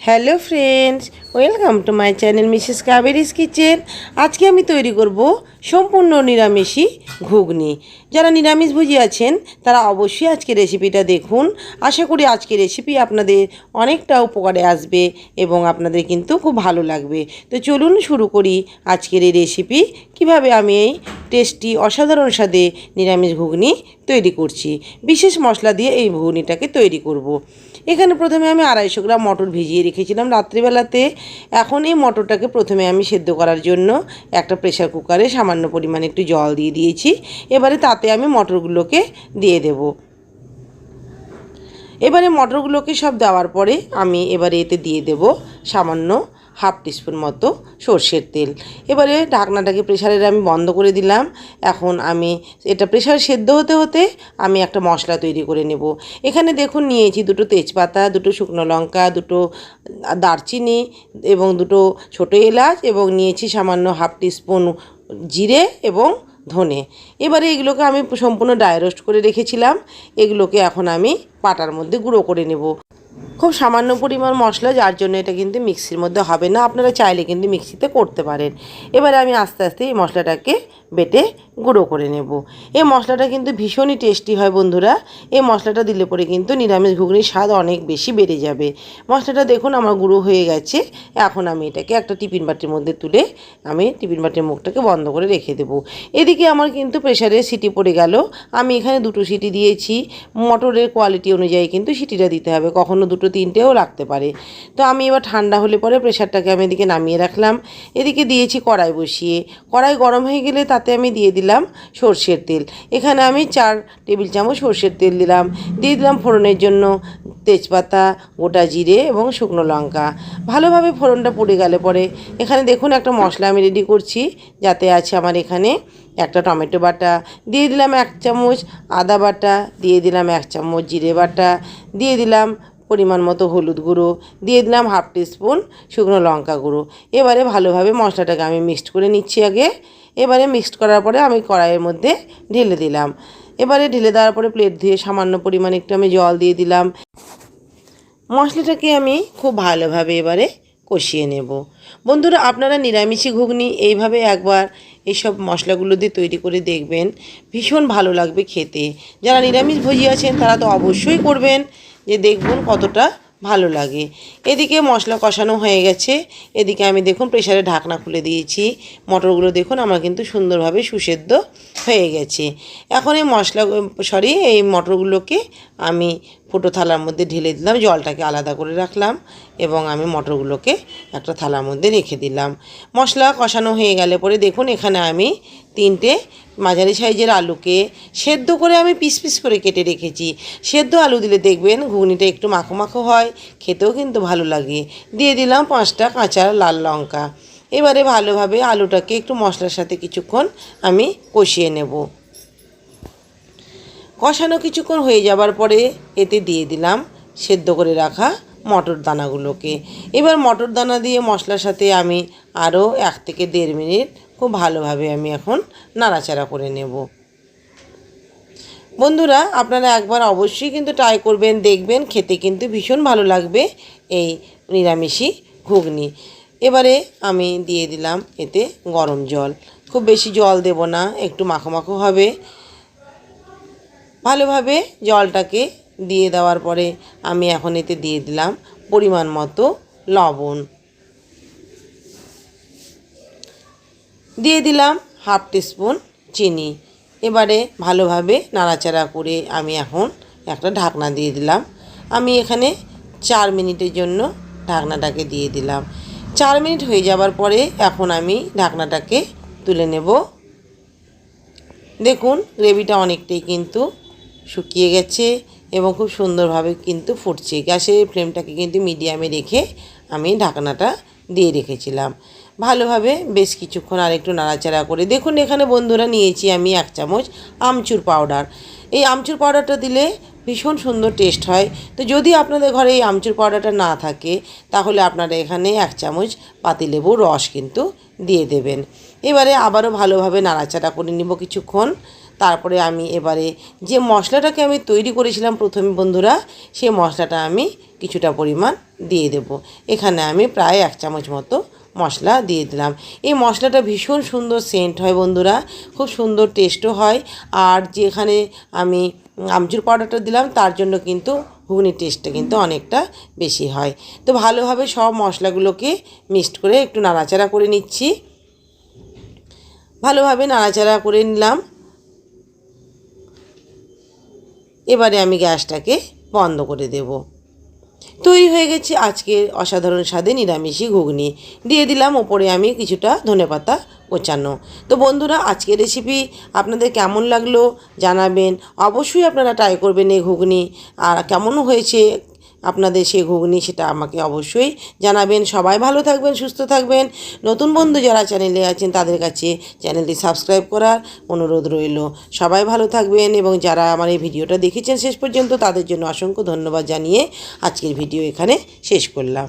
Hello friends, welcome to my channel Mrs Kaveri's kitchen. আজকে আমি তৈরি করব সম্পূর্ণ নিরামিষই ঘুগনি। যারা নিরামিষভোজী আছেন তারা অবশ্যই আজকের রেসিপিটা দেখুন। আশা করি আজকের রেসিপি আপনাদের অনেকটা উপকারে আসবে এবং আপনাদের কিন্তু খুব ভালো লাগবে। তো চলুন শুরু করি আজকের এই রেসিপি, কিভাবে আমি এই টেস্টি অসাধারণ স্বাদে নিরামিষ ঘুগনি তৈরি করছি। বিশেষ মশলা দিয়ে এই ঘুগনিটাকে তৈরি করব। এখানে প্রথমে আমি 250 গ্রাম মটর ভিজিয়ে রেখেছিলাম রাত্রিবেলাতে। এখন এই মটরটাকে প্রথমে আমি সেদ্ধ করার জন্য একটা প্রেসার কুকারে সামান্য পরিমাণে একটু জল দিয়ে দিয়েছি। এবারে তাতে আমি মটরগুলোকে দিয়ে দেব। এবারে মটরগুলোকে সব দেওয়ার পরে আমি এবারে এতে দিয়ে দেব সামান্য হাফ টিস্পুন মতো সর্ষের তেল। এবারে ঢাকনাটাকে প্রেসারের আমি বন্ধ করে দিলাম। এখন আমি এটা প্রেসার সেদ্ধ হতে হতে আমি একটা মশলা তৈরি করে নেব। এখানে দেখুন নিয়েছি 2টো তেজপাতা, 2টো শুকনো লঙ্কা, 2টো দারচিনি এবং 2টো ছোটো এলাচ এবং নিয়েছি সামান্য হাফ টিস্পুন জিরে এবং ধনে। এবারে এগুলোকে আমি সম্পূর্ণ ড্রাই রোস্ট করে রেখেছিলাম। এগুলোকে এখন আমি পাটার মধ্যে গুঁড়ো করে নেব। খুব সামান্য পরিমাণ মশলা, যার জন্য এটা কিন্তু মিক্সির মধ্যে হবে না, আপনারা চাইলে কিন্তু মিক্সিতে করতে পারেন। এবারে আমি আস্তে আস্তে এই মশলাটাকে বেটে গুঁড়ো করে নেব। এই মশলাটা কিন্তু ভীষণই টেস্টি হয় বন্ধুরা। এই মশলাটা দিলে পরে কিন্তু নিরামিষ ঘুগনির স্বাদ অনেক বেশি বেড়ে যাবে। মশলাটা দেখুন আমার গুঁড়ো হয়ে গেছে। এখন আমি এটাকে একটা টিফিন বাটির মধ্যে তুলে আমি টিফিন বাটির মুখটাকে বন্ধ করে রেখে দেবো। এদিকে আমার কিন্তু প্রেসারে সিটি পড়ে গেল। আমি এখানে 2টো সিটি দিয়েছি। মটরের কোয়ালিটি অনুযায়ী কিন্তু সিটিটা দিতে হবে, কখনো 2টো 3টেও রাখতে পারে। তো আমি এবার ঠান্ডা হলে পরে প্রেসারটাকে আমি এদিকে নামিয়ে রাখলাম। এদিকে দিয়েছি কড়াই বসিয়ে। কড়াই গরম হয়ে গেলে তাতে আমি দিয়ে দিলাম সর্ষের তেল। এখানে আমি 4 টেবিল চামচ সর্ষের তেল দিলাম। দিয়ে দিলাম ফোড়নের জন্য তেজপাতা, গোটা জিরে এবং শুকনো লঙ্কা। ভালোভাবে ফোড়নটা পুড়ে গেলে পরে এখানে দেখুন একটা মশলা আমি রেডি করছি। যাতে আছে আমার এখানে একটা টমেটো বাটা, দিয়ে দিলাম 1 চামচ আদা বাটা, দিয়ে দিলাম 1 চামচ জিরে বাটা, দিয়ে দিলাম পরিমাণ মতো হলুদ গুঁড়ো, দিয়ে দিলাম হাফ টিস্পুন শুকনো লঙ্কা গুঁড়ো। এবারে ভালোভাবে মশলাটাকে আমি মিক্সড করে নিচ্ছি আগে। এবারে মিক্সড করার পরে আমি কড়াইয়ের মধ্যে ঢেলে দিলাম। এবারে ঢেলে দেওয়ার পরে প্লেট ধুয়ে সামান্য পরিমাণে একটু আমি জল দিয়ে দিলাম। মশলাটাকে আমি খুব ভালোভাবে এবারে কষিয়ে নেব। বন্ধুরা, আপনারা নিরামিষি ঘুগনি এইভাবে একবার এইসব মশলাগুলো দিয়ে তৈরি করে দেখবেন, ভীষণ ভালো লাগবে খেতে। যারা নিরামিষভোজী আছেন তারা তো অবশ্যই করবেন, যে দেখবেন কতটা ভালো লাগে। এদিকে মশলা কষানো হয়ে গেছে। এদিকে আমি দেখুন প্রেসারে ঢাকনা খুলে দিয়েছি। মটরগুলো দেখুন আমার কিন্তু সুন্দরভাবে সুসেদ্ধ হয়ে গেছে। এখন এই মটরগুলোকে আমি ফুটো থালার মধ্যে ঢেলে দিলাম। জলটাকে আলাদা করে রাখলাম এবং আমি মটরগুলোকে একটা থালার মধ্যে রেখে দিলাম। মশলা কষানো হয়ে গেলে পরে দেখুন এখানে আমি 3টে মাঝারি সাইজের আলুকে সেদ্ধ করে আমি পিস পিস করে কেটে রেখেছি। সেদ্ধ আলু দিলে দেখবেন ঘুগনিটা একটু মাখো মাখো হয়, খেতেও কিন্তু ভালো লাগে। দিয়ে দিলাম 5টা কাঁচা লাল লঙ্কা। এবারে ভালোভাবে আলুটাকে একটু মশলার সাথে কিছুক্ষণ আমি কষিয়ে নেব। কষানো কিছুক্ষণ হয়ে যাবার পরে এতে দিয়ে দিলাম সেদ্ধ করে রাখা মটর দানাগুলোকে। এবার মটর দানা দিয়ে মশলার সাথে আমি আরও 1 থেকে 1.5 মিনিট খুব ভালোভাবে আমি এখন নাড়াচাড়া করে নেব। বন্ধুরা, আপনারা একবার অবশ্যই কিন্তু ট্রাই করবেন, দেখবেন খেতে কিন্তু ভীষণ ভালো লাগবে এই নিরামিষি ঘুগনি। এবারে আমি দিয়ে দিলাম এতে গরম জল। খুব বেশি জল দেব না, একটু মাখো মাখো হবে। ভালোভাবে জলটাকে দিয়ে দেওয়ার পরে আমি এখন এতে দিয়ে দিলাম পরিমাণ মতো লবণ, দিয়ে দিলাম হাফ টিস্পুন চিনি। এবারে ভালোভাবে নাড়াচাড়া করে আমি এখন একটা ঢাকনা দিয়ে দিলাম। আমি এখানে 4 মিনিটের জন্য ঢাকনাটাকে দিয়ে দিলাম। 4 মিনিট হয়ে যাবার পরে এখন আমি ঢাকনাটাকে তুলে নেব। দেখুন গ্রেভিটা অনেকটাই কিন্তু শুকিয়ে গেছে এবং খুব সুন্দরভাবে কিন্তু ফুটছে। গ্যাসের ফ্লেমটাকে কিন্তু মিডিয়ামে রেখে আমি ঢাকনাটা দিয়ে রেখেছিলাম। ভালোভাবে বেশ কিছুক্ষণ আর একটু নাড়াচাড়া করে দেখুন এখানে বন্ধুরা নিয়েছি আমি 1 চামচ আমচুর পাউডার। এই আমচুর পাউডারটা দিলে ভীষণ সুন্দর টেস্ট হয়। তো যদি আপনাদের ঘরে এই আমচুর পাউডারটা না থাকে তাহলে আপনারা এখানে 1 চামচ পাতিলেবুর রস কিন্তু দিয়ে দেবেন। এবারে আবারও ভালোভাবে নাড়াচাড়া করে নিব কিছুক্ষণ। তারপরে আমি এবারে যে মশলাটাকে আমি তৈরি করেছিলাম প্রথমে বন্ধুরা, সেই মশলাটা আমি কিছুটা পরিমাণ দিয়ে দেব। এখানে আমি প্রায় 1 চামচ মতো মশলা দিয়ে দিলাম। এই মশলাটা ভীষণ সুন্দর সেন্ট হয় বন্ধুরা, খুব সুন্দর টেস্টও হয়। আর যেখানে আমি আমচুর পাউডারটা দিলাম তার জন্য কিন্তু ঘুগনির টেস্টটা কিন্তু অনেকটা বেশি হয়। তো ভালোভাবে সব মশলাগুলোকে মিক্সড করে একটু নাড়াচাড়া করে নিচ্ছি। ভালোভাবে নাড়াচাড়া করে নিলাম। এবারে আমি গ্যাসটাকে বন্ধ করে দেব। তৈরি হয়ে গেছে আজকের অসাধারণ স্বাদে নিরামিষি ঘুগনি। দিয়ে দিলাম ওপরে আমি কিছুটা ধনেপাতা কোচানো। তো বন্ধুরা, আজকের রেসিপি আপনাদের কেমন লাগলো জানাবেন। অবশ্যই আপনারা ট্রাই করবেন এই ঘুগনি, আর কেমন হয়েছে আপনাদের সেই ঘুগনি সেটা আমাকে অবশ্যই জানাবেন। সবাই ভালো থাকবেন, সুস্থ থাকবেন। নতুন বন্ধু যারা চ্যানেলে আছেন তাদের কাছে চ্যানেলটি সাবস্ক্রাইব করার অনুরোধ রইল। সবাই ভালো থাকবেন, এবং যারা আমার এই ভিডিওটা দেখেছেন শেষ পর্যন্ত তাদের জন্য অসংখ্য ধন্যবাদ জানিয়ে আজকের ভিডিও এখানে শেষ করলাম।